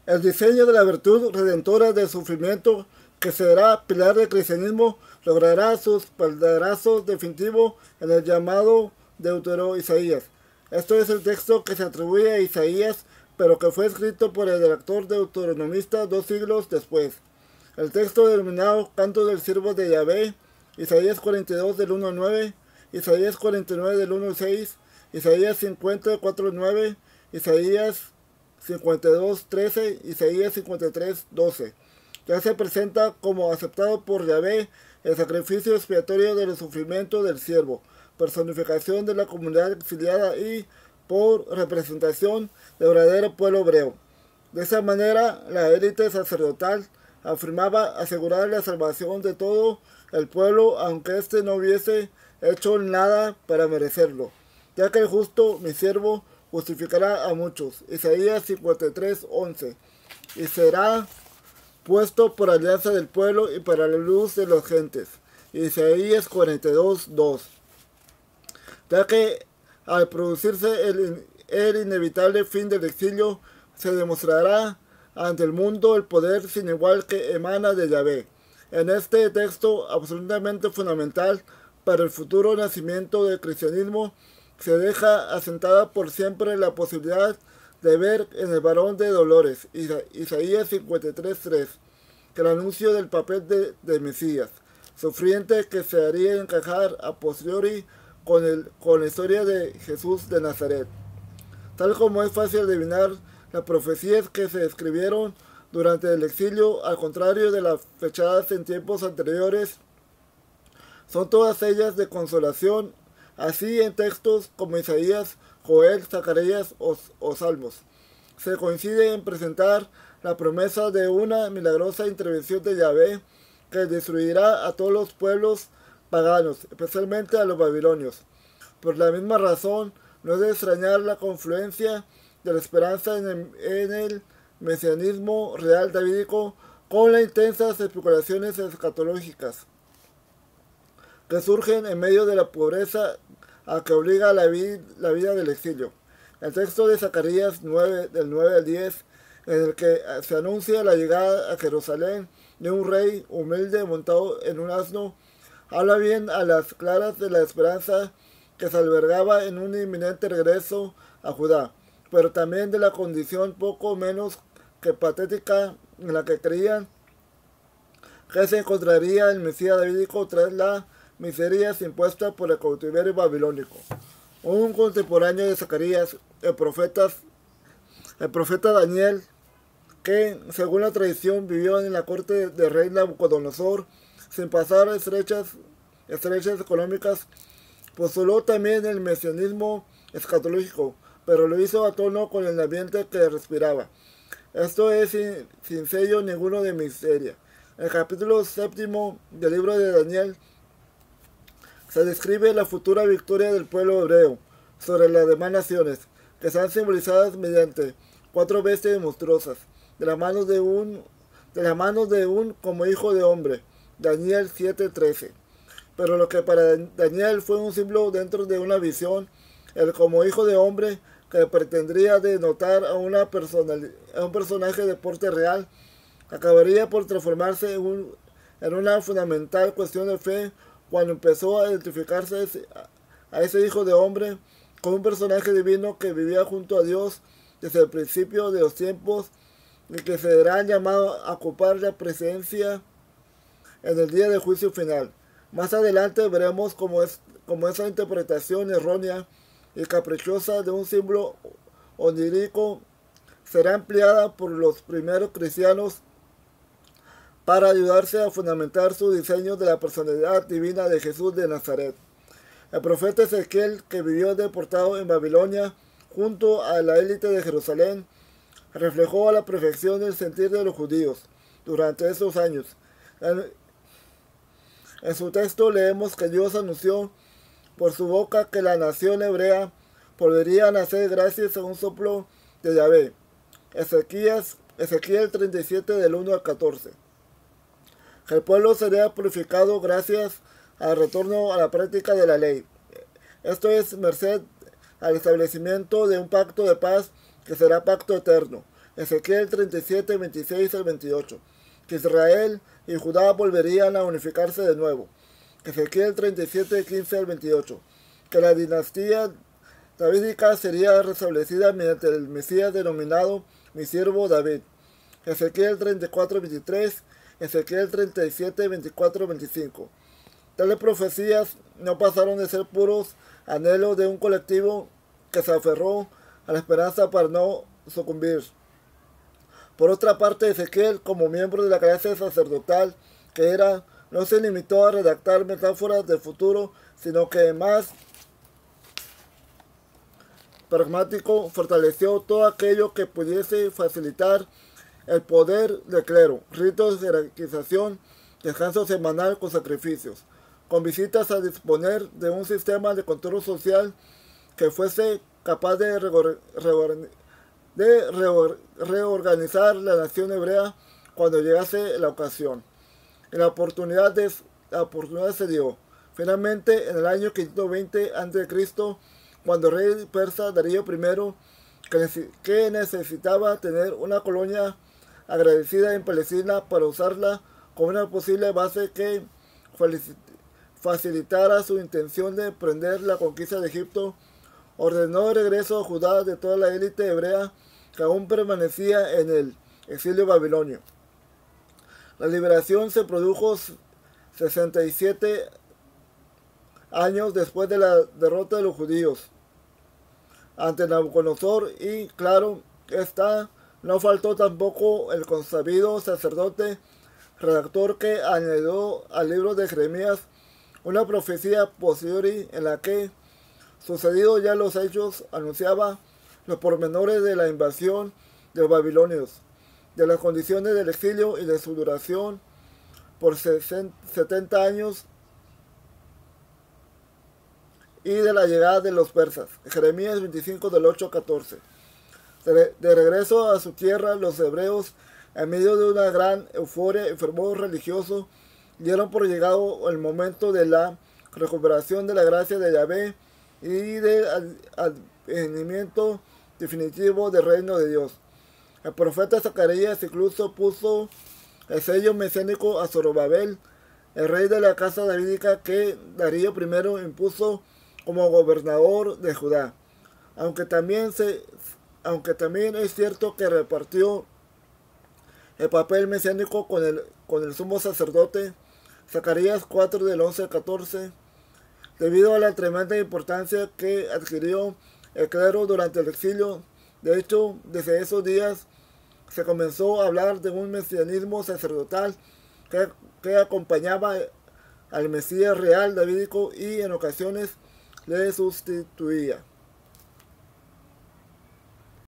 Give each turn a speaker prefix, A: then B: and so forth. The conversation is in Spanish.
A: El diseño de la virtud redentora del sufrimiento, que será pilar del cristianismo, logrará su espaldarazo definitivo en el llamado Deutero-Isaías. Esto es el texto que se atribuye a Isaías, pero que fue escrito por el redactor deuteronomista 2 siglos después. El texto denominado Canto del Siervo de Yahvé, Isaías 42 del 1 al 9, Isaías 49 del 1 al 6, Isaías 50, 4 al 9, Isaías 52, 13, Isaías 53, 12. Ya se presenta como aceptado por Yahvé el sacrificio expiatorio del sufrimiento del siervo, personificación de la comunidad exiliada y, por representación, del verdadero pueblo hebreo. De esa manera, la élite sacerdotal afirmaba asegurar la salvación de todo el pueblo, aunque éste no hubiese hecho nada para merecerlo, ya que el justo, mi siervo, justificará a muchos. Isaías 53, 11. Y será puesto por alianza del pueblo y para la luz de las gentes. Isaías 42, 2. Ya que al producirse el inevitable fin del exilio, se demostrará ante el mundo el poder sin igual que emana de Yahvé. En este texto absolutamente fundamental para el futuro nacimiento del cristianismo, se deja asentada por siempre la posibilidad de ver en el varón de dolores, Isaías 53, 3, que el anuncio del papel de Mesías, sufriente que se haría encajar a posteriori con la historia de Jesús de Nazaret. Tal como es fácil adivinar, las profecías que se escribieron durante el exilio, al contrario de las fechadas en tiempos anteriores, son todas ellas de consolación, así en textos como Isaías, Joel, Zacarías o Salmos. Se coincide en presentar la promesa de una milagrosa intervención de Yahvé que destruirá a todos los pueblos paganos, especialmente a los babilonios. Por la misma razón, no es de extrañar la confluencia de la esperanza en el mesianismo real davídico con las intensas especulaciones escatológicas que surgen en medio de la pobreza a que obliga la vida del exilio. El texto de Zacarías 9, del 9 al 10, en el que se anuncia la llegada a Jerusalén de un rey humilde montado en un asno, habla bien a las claras de la esperanza que se albergaba en un inminente regreso a Judá, pero también de la condición poco menos que patética en la que creían que se encontraría el Mesías davídico tras la miserias impuestas por el cautiverio babilónico. Un contemporáneo de Zacarías, el profeta Daniel, que según la tradición vivió en la corte del rey Nabucodonosor sin pasar estrechas económicas, postuló también el mesianismo escatológico, pero lo hizo a tono con el ambiente que respiraba. Esto es sin sello ninguno de miseria. En el capítulo 7 del libro de Daniel se describe la futura victoria del pueblo hebreo sobre las demás naciones, que están simbolizadas mediante 4 bestias monstruosas, de la mano de un como hijo de hombre. Daniel 7:13. Pero lo que para Daniel fue un símbolo dentro de una visión, el como hijo de hombre, que pretendría denotar a un personaje de porte real, acabaría por transformarse en una fundamental cuestión de fe cuando empezó a identificarse a ese hijo de hombre con un personaje divino que vivía junto a Dios desde el principio de los tiempos y que será llamado a ocupar la presencia en el día del juicio final. Más adelante veremos cómo esa interpretación errónea y caprichosa de un símbolo onírico será empleada por los primeros cristianos para ayudarse a fundamentar su diseño de la personalidad divina de Jesús de Nazaret. El profeta Ezequiel, que vivió deportado en Babilonia junto a la élite de Jerusalén, reflejó a la perfección el sentir de los judíos durante esos años. En su texto leemos que Dios anunció por su boca que la nación hebrea volvería a nacer gracias a un soplo de Yahvé. Ezequiel 37 del 1 al 14. El pueblo sería purificado gracias al retorno a la práctica de la ley. Esto es merced al establecimiento de un pacto de paz que será pacto eterno. Ezequiel 37, 26 al 28. Que Israel y Judá volverían a unificarse de nuevo. Ezequiel 37, 15 al 28. Que la dinastía davídica sería restablecida mediante el Mesías denominado mi siervo David. Ezequiel 34, 23. Ezequiel 37, 24, 25. Tales profecías no pasaron de ser puros anhelos de un colectivo que se aferró a la esperanza para no sucumbir. Por otra parte, Ezequiel, como miembro de la clase sacerdotal que era, no se limitó a redactar metáforas del futuro, sino que más pragmático fortaleció todo aquello que pudiese facilitar el poder del clero, ritos de jerarquización, descanso semanal con sacrificios, con visitas a disponer de un sistema de control social que fuese capaz de reorganizar la nación hebrea cuando llegase la ocasión. Y la oportunidad se dio. Finalmente, en el año 520 a.C., cuando el rey persa Darío I, que necesitaba tener una colonia agradecida en Palestina para usarla como una posible base que facilitara su intención de emprender la conquista de Egipto, ordenó el regreso a Judá de toda la élite hebrea que aún permanecía en el exilio babilonio. La liberación se produjo 67 años después de la derrota de los judíos ante Nabucodonosor y, claro está, no faltó tampoco el consabido sacerdote redactor que añadió al libro de Jeremías una profecía posteriori en la que, sucedido ya los hechos, anunciaba los pormenores de la invasión de los babilonios, de las condiciones del exilio y de su duración por 70 años y de la llegada de los persas. Jeremías 25 del 8 al 14. De regreso a su tierra, los hebreos, en medio de una gran euforia y fervor religioso, dieron por llegado el momento de la recuperación de la gracia de Yahvé y del advenimiento definitivo del reino de Dios. El profeta Zacarías incluso puso el sello mesiánico a Zorobabel, el rey de la casa davídica que Darío I impuso como gobernador de Judá. Aunque también es cierto que repartió el papel mesiánico con el sumo sacerdote, Zacarías 4 del 11 al 14, debido a la tremenda importancia que adquirió el clero durante el exilio. De hecho, desde esos días se comenzó a hablar de un mesianismo sacerdotal que acompañaba al Mesías real davídico y en ocasiones le sustituía.